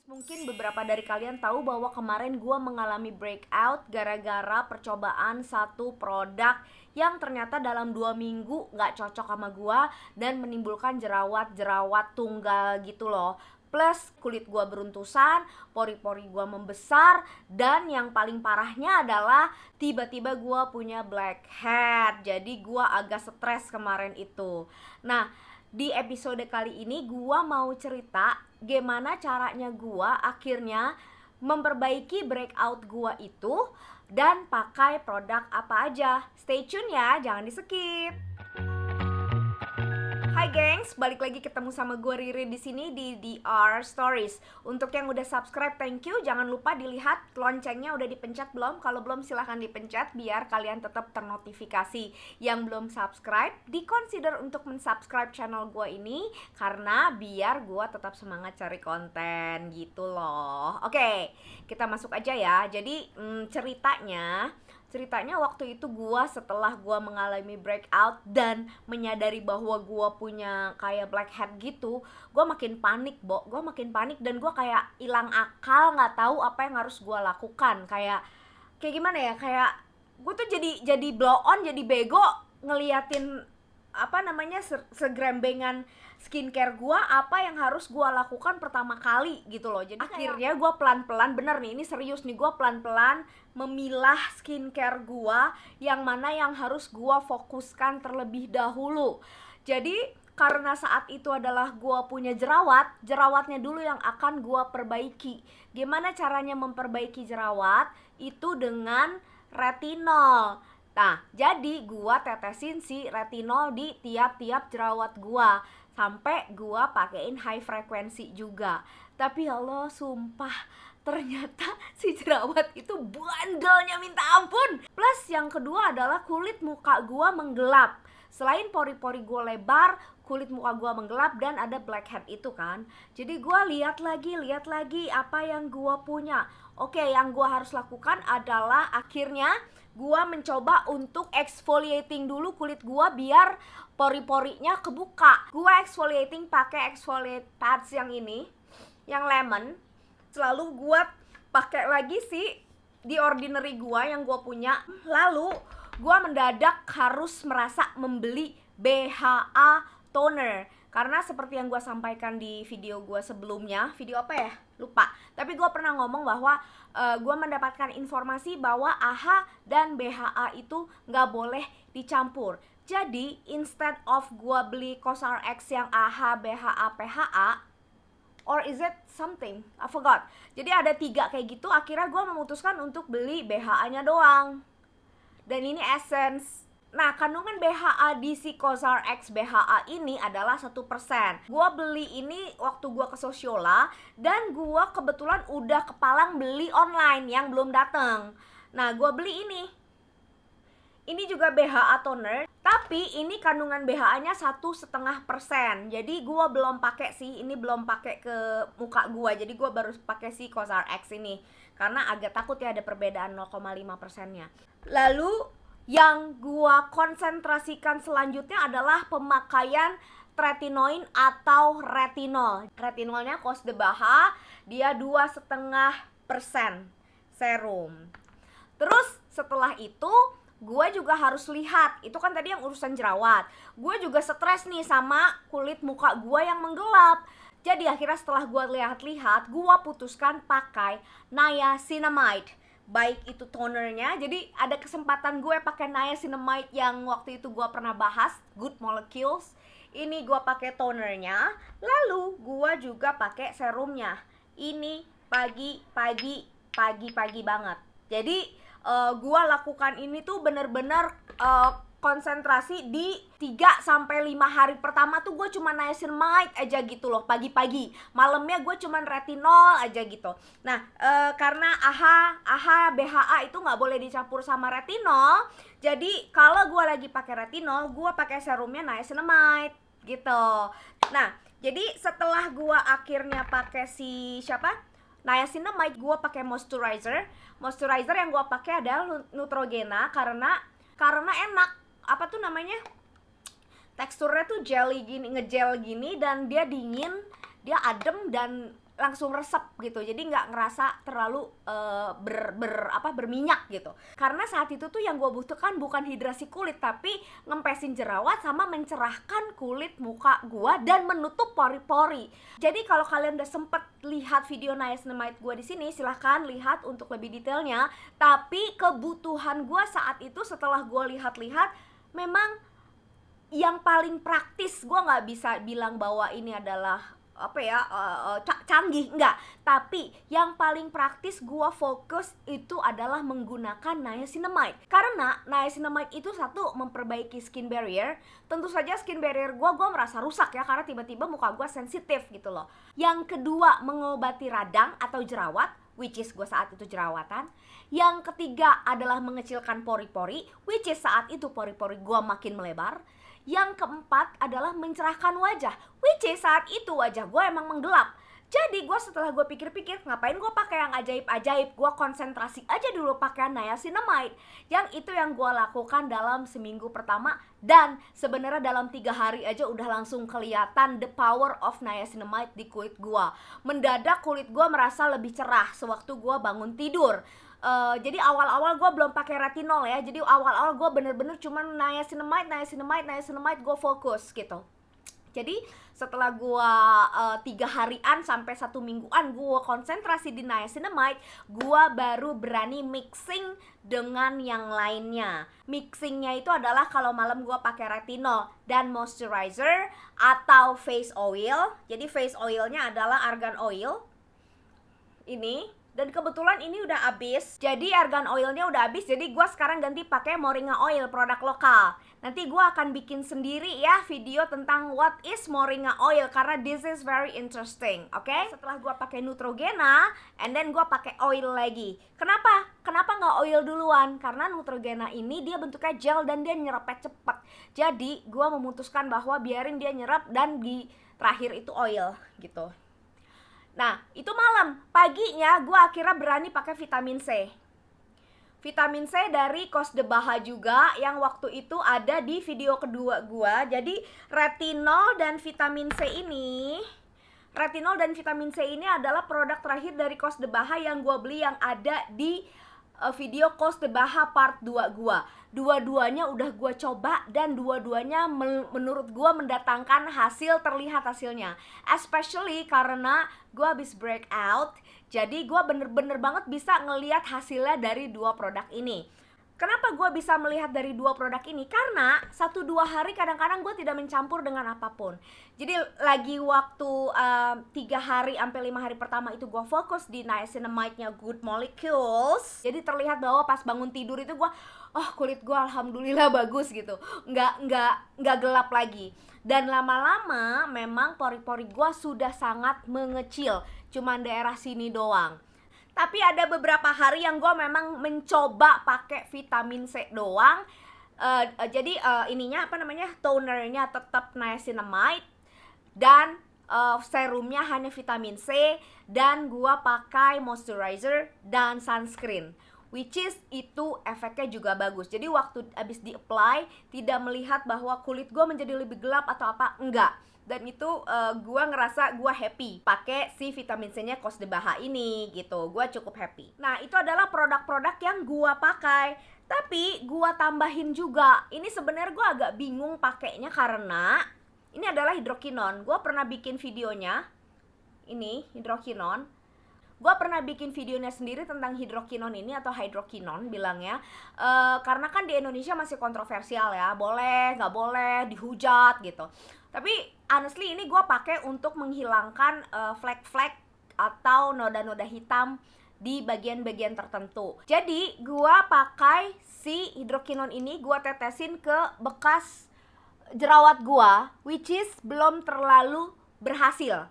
Mungkin beberapa dari kalian tahu bahwa kemarin gue mengalami breakout gara-gara percobaan satu produk yang ternyata dalam 2 minggu gak cocok sama gue dan menimbulkan jerawat-jerawat tunggal gitu loh. Plus kulit gue beruntusan, pori-pori gue membesar, dan yang paling parahnya adalah tiba-tiba gue punya blackhead. Jadi gue agak stres kemarin itu. Nah, di episode kali ini gua mau cerita gimana caranya gua akhirnya memperbaiki breakout gua itu dan pakai produk apa aja. Stay tune ya, jangan di-skip. Hai gengs, balik lagi ketemu sama gue Riri di sini di DR Stories. Untuk yang udah subscribe, thank you. Jangan lupa dilihat loncengnya udah dipencet belum. Kalau belum silahkan dipencet biar kalian tetap ternotifikasi. Yang belum subscribe, di-consider untuk mensubscribe channel gue ini karena biar gue tetap semangat cari konten gitu loh. Oke, kita masuk aja ya. Jadi ceritanya waktu itu setelah gue mengalami breakout dan menyadari bahwa gue punya kayak blackhead gitu, gue makin panik dan gue kayak hilang akal, nggak tahu apa yang harus gue lakukan. Kayak gimana ya, kayak gue tuh jadi blow on, jadi bego ngeliatin segrembengan skincare gue, apa yang harus gue lakukan pertama kali gitu loh. Jadi akhirnya gue pelan-pelan, bener nih, ini serius nih, gue pelan-pelan memilah skincare gue yang mana yang harus gue fokuskan terlebih dahulu. Jadi karena saat itu adalah gue punya jerawatnya dulu yang akan gue perbaiki. Gimana caranya memperbaiki jerawat? Itu dengan retinol. Nah, jadi gua tetesin si retinol di tiap-tiap jerawat gua sampai gua pakein high frequency juga. Tapi ya Allah, sumpah ternyata si jerawat itu bandelnya minta ampun. Plus yang kedua adalah kulit muka gua menggelap. Selain pori-pori gua lebar, kulit muka gua menggelap dan ada blackhead itu kan. Jadi gua lihat lagi apa yang gua punya. Oke, yang gua harus lakukan adalah akhirnya gua mencoba untuk exfoliating dulu kulit gua biar pori-porinya kebuka. Gua exfoliating pakai exfoliate pads yang ini, yang lemon. Selalu gua pakai lagi sih di ordinary gua yang gua punya. Lalu gua mendadak harus merasa membeli BHA toner. Karena seperti yang gue sampaikan di video gue sebelumnya, video apa ya? Lupa. Tapi gue pernah ngomong bahwa gue mendapatkan informasi bahwa AHA dan BHA itu gak boleh dicampur. Jadi instead of gue beli COSRX yang AHA, BHA, PHA, or is it something? I forgot. Jadi ada 3 kayak gitu. Akhirnya gue memutuskan untuk beli BHA-nya doang. Dan ini essence. Nah, kandungan BHA di si COSRX BHA ini adalah 1%. Gua beli ini waktu gua ke Sosiola dan gua kebetulan udah kepalang beli online yang belum datang. Nah, gua beli ini. Ini juga BHA toner, tapi ini kandungan BHA-nya 1,5%. Jadi gua belum pakai sih, ini belum pakai ke muka gua. Jadi gua baru pakai si COSRX ini karena agak takut ya ada perbedaan 0,5%-nya. Lalu yang gua konsentrasikan selanjutnya adalah pemakaian tretinoin atau retinol. Retinolnya Kos de Baha, dia 2,5% serum. Terus setelah itu gua juga harus lihat, itu kan tadi yang urusan jerawat. Gua juga stres nih sama kulit muka gua yang menggelap. Jadi akhirnya setelah gua lihat-lihat, gua putuskan pakai niacinamide. Baik itu tonernya, jadi ada kesempatan gue pakai niacinamide yang waktu itu gue pernah bahas, Good Molecules. Ini gue pakai tonernya, lalu gue juga pakai serumnya. Ini pagi-pagi banget. Jadi gue lakukan ini tuh bener-bener konsentrasi di 3-5 hari pertama tuh gue cuma niacinamide aja gitu loh, pagi-pagi. Malamnya gue cuma retinol aja gitu. Nah, karena AHA, BHA itu nggak boleh dicampur sama retinol. Jadi kalau gue lagi pakai retinol, gue pakai serumnya niacinamide gitu. Nah, jadi setelah gue akhirnya pakai niacinamide, gue pakai moisturizer. Moisturizer yang gue pakai adalah Neutrogena karena enak. Apa tuh namanya, teksturnya tuh jelly gini, ngegel gini, dan dia dingin, dia adem, dan langsung resep gitu, jadi nggak ngerasa terlalu berminyak gitu. Karena saat itu tuh yang gue butuhkan bukan hidrasi kulit, tapi ngempesin jerawat sama mencerahkan kulit muka gue dan menutup pori-pori. Jadi kalau kalian udah sempet lihat video niacinamide gue di sini, silahkan lihat untuk lebih detailnya. Tapi kebutuhan gue saat itu setelah gue lihat-lihat, memang yang paling praktis, gue nggak bisa bilang bahwa ini adalah canggih, enggak. Tapi yang paling praktis gua fokus itu adalah menggunakan niacinamide. Karena niacinamide itu satu, memperbaiki skin barrier. Tentu saja skin barrier gua merasa rusak ya, karena tiba-tiba muka gua sensitif gitu loh. Yang kedua, mengobati radang atau jerawat, which is gue saat itu jerawatan. Yang ketiga adalah mengecilkan pori-pori, which is saat itu pori-pori gue makin melebar. Yang keempat adalah mencerahkan wajah, which is saat itu wajah gue emang menggelap. Jadi gue setelah gue pikir-pikir, ngapain gue pakai yang ajaib-ajaib, gue konsentrasi aja dulu pakai niacinamide. Yang itu yang gue lakukan dalam seminggu pertama, dan sebenarnya dalam 3 hari aja udah langsung kelihatan the power of niacinamide di kulit gue. Mendadak kulit gue merasa lebih cerah sewaktu gue bangun tidur. Jadi awal-awal gue belum pakai retinol ya. Jadi awal-awal gue bener-bener cuman niacinamide gue fokus gitu. Jadi setelah gue 3 harian sampai 1 mingguan gue konsentrasi di niacinamide, gue baru berani mixing dengan yang lainnya. Mixingnya itu adalah kalau malam gue pakai retinol dan moisturizer atau face oil. Jadi face oilnya adalah argan oil ini. Dan kebetulan ini udah habis, jadi argan oilnya udah habis. Jadi gue sekarang ganti pakai Moringa Oil, produk lokal. Nanti gue akan bikin sendiri ya video tentang what is Moringa Oil, karena this is very interesting, oke? Setelah gue pakai Neutrogena, and then gue pakai oil lagi. Kenapa nggak oil duluan? Karena Neutrogena ini dia bentuknya gel dan dia nyerapnya cepet. Jadi gue memutuskan bahwa biarin dia nyerap dan di terakhir itu oil gitu. Nah, itu malam. Paginya gue akhirnya berani pakai vitamin C. Vitamin C dari Cos de Baha juga, yang waktu itu ada di video kedua gue. Jadi retinol dan vitamin C ini adalah produk terakhir dari Cos de Baha yang gue beli, yang ada di video Cos de Baha part 2 gua. Dua-duanya udah gua coba dan dua-duanya menurut gua mendatangkan terlihat hasilnya. Especially karena gua habis breakout, jadi gua bener-bener banget bisa ngelihat hasilnya dari 2 produk ini. Kenapa gue bisa melihat dari 2 produk ini? Karena 1-2 hari kadang-kadang gue tidak mencampur dengan apapun. Jadi lagi waktu 3 hari sampai 5 hari pertama itu gue fokus di niacinamide-nya Good Molecules. Jadi terlihat bahwa pas bangun tidur itu gue, kulit gue alhamdulillah bagus gitu. Nggak gelap lagi. Dan lama-lama memang pori-pori gue sudah sangat mengecil. Cuman daerah sini doang. Tapi ada beberapa hari yang gue memang mencoba pakai vitamin C doang. Jadi tonernya tetap niacinamide dan serumnya hanya vitamin C, dan gue pakai moisturizer dan sunscreen, which is itu efeknya juga bagus. Jadi waktu abis di-apply tidak melihat bahwa kulit gue menjadi lebih gelap atau apa, enggak. Dan itu gue ngerasa gue happy pakai si vitamin C-nya Cos de Baha ini gitu. Gue cukup happy. Nah, itu adalah produk-produk yang gue pakai. Tapi gue tambahin juga. Ini sebenarnya gue agak bingung pakainya karena ini adalah hidrokinon. Gue pernah bikin videonya. Ini hidrokinon. Gue pernah bikin videonya sendiri tentang hidrokinon ini, atau hydrokinon bilangnya. Karena kan di Indonesia masih kontroversial ya, boleh, nggak boleh, dihujat gitu. Tapi honestly ini gue pakai untuk menghilangkan flek-flek atau noda-noda hitam di bagian-bagian tertentu. Jadi gue pakai si hidrokinon ini, gue tetesin ke bekas jerawat gue, which is belum terlalu berhasil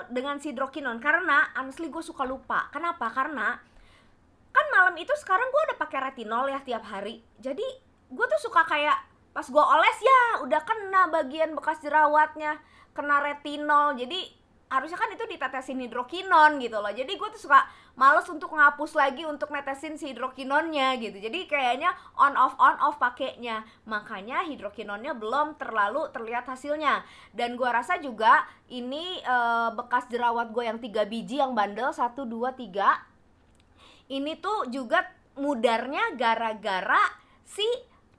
dengan si hidrokinon. Karena honestly gue suka lupa. Kenapa? Karena kan malam itu sekarang gue udah pakai retinol ya tiap hari. Jadi gue tuh suka kayak pas gue oles ya udah kena bagian bekas jerawatnya, kena retinol. Jadi harusnya kan itu ditetesin hidrokinon gitu loh. Jadi gue tuh suka males untuk ngapus lagi untuk netesin si hidrokinonnya gitu. Jadi kayaknya on off pakainya. Makanya hidrokinonnya belum terlalu terlihat hasilnya. Dan gue rasa juga ini bekas jerawat gue yang 3 biji yang bandel, 1, 2, 3. Ini tuh juga mudarnya gara-gara si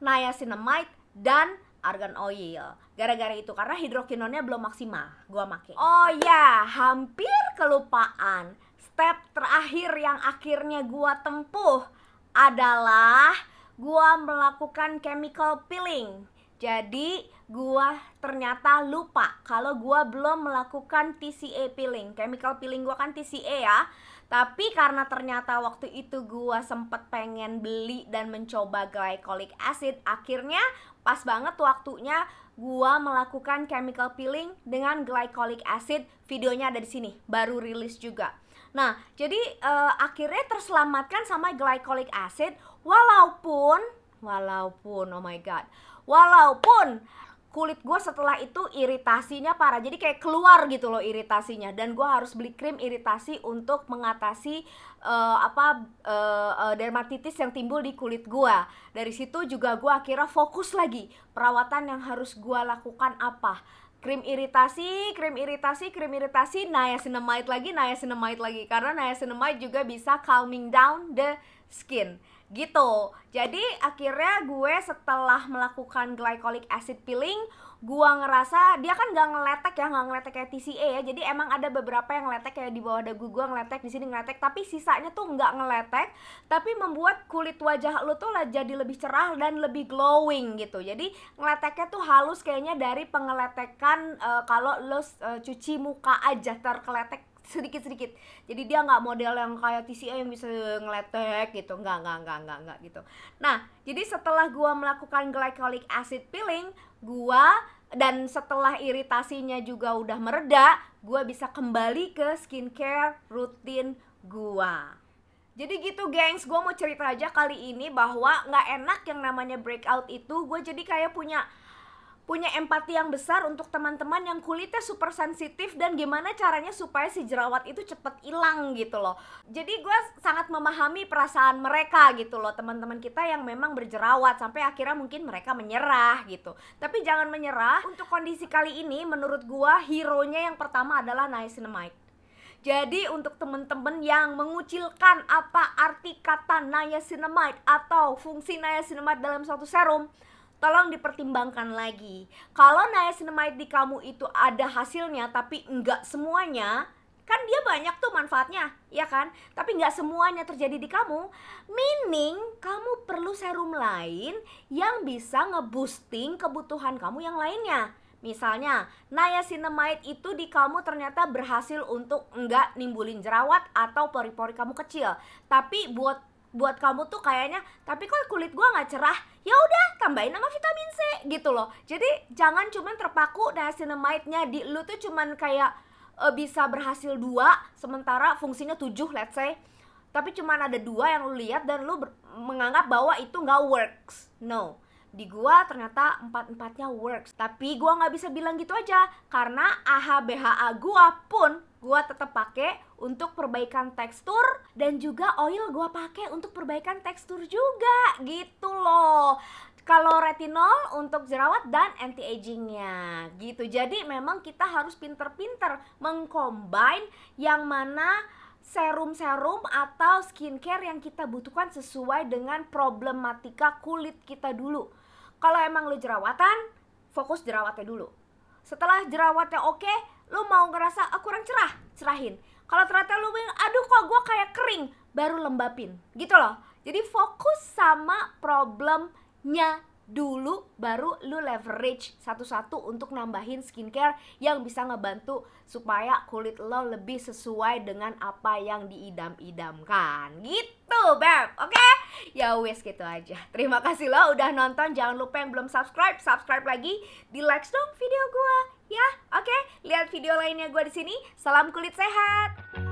niacinamide dan argan oil. Gara-gara itu, karena hidrokinonnya belum maksimal gua make. Oh ya, hampir kelupaan. Step terakhir yang akhirnya gua tempuh adalah gua melakukan chemical peeling. Jadi gua ternyata lupa kalau gua belum melakukan TCA peeling. Chemical peeling gua kan TCA ya. Tapi karena ternyata waktu itu gua sempet pengen beli dan mencoba glycolic acid, akhirnya pas banget waktunya gua melakukan chemical peeling dengan glycolic acid. Videonya ada di sini, baru rilis juga. Nah, jadi akhirnya terselamatkan sama glycolic acid walaupun oh my god, walaupun kulit gue setelah itu iritasinya parah. Jadi kayak keluar gitu loh iritasinya. Dan gue harus beli krim iritasi untuk mengatasi dermatitis yang timbul di kulit gue. Dari situ juga gue akhirnya fokus lagi. Perawatan yang harus gue lakukan apa? Krim iritasi, niacinamide lagi. Karena niacinamide juga bisa calming down the skin gitu. Jadi akhirnya gue setelah melakukan glycolic acid peeling, gue ngerasa dia kan gak ngeletek kayak TCA ya. Jadi emang ada beberapa yang ngeletek kayak di bawah dagu gue ngeletek, di sini ngeletek, tapi sisanya tuh nggak ngeletek, tapi membuat kulit wajah lo tuh jadi lebih cerah dan lebih glowing gitu. Jadi ngeleteknya tuh halus kayaknya dari pengeletekan kalau lo cuci muka aja terkeletek sedikit-sedikit. Jadi dia nggak model yang kayak TCA yang bisa ngeletek gitu, nggak gitu. Nah, jadi setelah gua melakukan glycolic acid peeling, dan setelah iritasinya juga udah mereda, gua bisa kembali ke skincare rutin gua. Jadi gitu gengs, gue mau cerita aja kali ini bahwa nggak enak yang namanya breakout itu. Gue jadi kayak punya empati yang besar untuk teman-teman yang kulitnya super sensitif dan gimana caranya supaya si jerawat itu cepet hilang gitu loh. Jadi gue sangat memahami perasaan mereka gitu loh, teman-teman kita yang memang berjerawat sampai akhirnya mungkin mereka menyerah gitu. Tapi jangan menyerah. Untuk kondisi kali ini menurut gue hero-nya yang pertama adalah niacinamide. Jadi untuk temen-temen yang mengucilkan apa arti kata niacinamide atau fungsi niacinamide dalam suatu serum, tolong dipertimbangkan lagi. Kalau niacinamide di kamu itu ada hasilnya tapi enggak semuanya, kan dia banyak tuh manfaatnya, ya kan? Tapi enggak semuanya terjadi di kamu, meaning kamu perlu serum lain yang bisa nge-boosting kebutuhan kamu yang lainnya. Misalnya, niacinamide itu di kamu ternyata berhasil untuk enggak nimbulin jerawat atau pori-pori kamu kecil. Tapi buat kamu tuh kayaknya, tapi kok kulit gua nggak cerah, ya udah tambahin sama vitamin C gitu loh. Jadi jangan cuman terpaku niacinamide-nya di lu tuh cuman kayak bisa berhasil 2 sementara fungsinya 7 let's say, tapi cuman ada 2 yang lu lihat dan lu menganggap bahwa itu nggak works. No, di gua ternyata 4-4-nya works. Tapi gua nggak bisa bilang gitu aja, karena AHA BHA gua pun gua tetap pakai untuk perbaikan tekstur, dan juga oil gua pakai untuk perbaikan tekstur juga gitu loh. Kalau retinol untuk jerawat dan anti agingnya gitu. Jadi memang kita harus pinter-pinter mengcombine yang mana serum-serum atau skincare yang kita butuhkan sesuai dengan problematika kulit kita dulu. Kalau emang lu jerawatan, fokus jerawatnya dulu. Setelah jerawatnya oke, lu mau ngerasa kurang cerah, cerahin. Kalau ternyata lu bilang, aduh kok gue kayak kering, baru lembapin gitu loh. Jadi fokus sama problemnya dulu, baru lu leverage satu-satu untuk nambahin skincare yang bisa ngebantu supaya kulit lo lebih sesuai dengan apa yang diidam-idamkan gitu beb. Oke? Ya wes gitu aja. Terima kasih lo udah nonton. Jangan lupa yang belum subscribe lagi, di like dong video gua ya. Oke? Lihat video lainnya gua di sini. Salam kulit sehat.